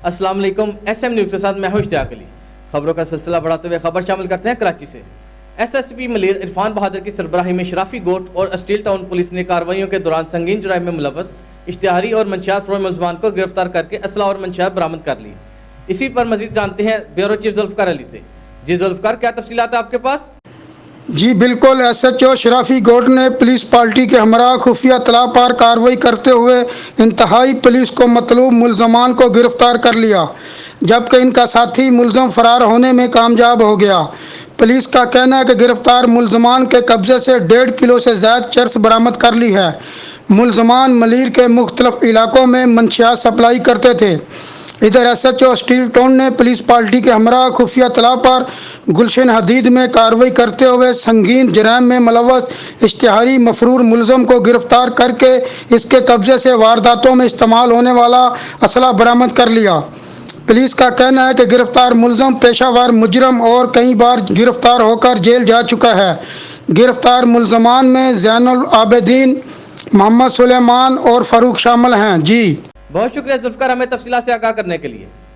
अस्सलाम वालेकुम। SM news के साथ मैं हूं इश्तियाक अली। खबरों का सिलसिला बढ़ाते हुए खबर शामिल करते हैं कराची से। SSP मलिर इरफान बहादुर की सरबराही में शराफी गोट और स्टील टाउन पुलिस ने कार्रवाइयों के दौरान संगीन जुराइम में मुलव्वस इश्तिहारी और मंशियात फरोश मुलजमान को गिरफ्तार करके असला और मंशियात बरामद कर ली। इसी पर मजीद जानते हैं ब्यूरो चीफ जुल्फकार अली से। जी जुल्फकार, क्या तफसीलात है आपके पास? जी बिल्कुल, SHO शराफी गोट ने पुलिस पार्टी के हमरा खुफिया तला पर कार्रवाई करते हुए इंतहाई पुलिस को मतलूब मुलजमान को गिरफ्तार कर लिया, जबकि इनका साथी मुलजम फरार होने में कामयाब हो गया। पुलिस का कहना है कि गिरफ्तार मुलजमान के कब्जे से 1.5 किलो से ज़्यादा चरस बरामद कर ली है। मुलजमान मलिर के मुख्तलिफ इलाकों में मंशियात सप्लाई करते थे। इधर SHO स्टील टाउन ने पुलिस पार्टी के हमरा खुफिया तला पर गुलशन हदीद में कार्रवाई करते हुए संगीन जराइम में मुलव्वस इश्तिहारी मफरूर मुलजम को गिरफ्तार करके इसके कब्जे से वारदातों में इस्तेमाल होने वाला असला बरामद कर लिया। पुलिस का कहना है कि गिरफ्तार मुलजम पेशावर मुजरम और कई बार गिरफ्तार होकर जेल जा चुका है। गिरफ्तार मुलजमान में ज़ैनुल आबिदीन, मोहम्मद सुलेमान और फ़ारूक शामिल हैं। जी बहुत शुक्रिया जुल्फकार, हमें तफसीलात से आगाह करने के लिए।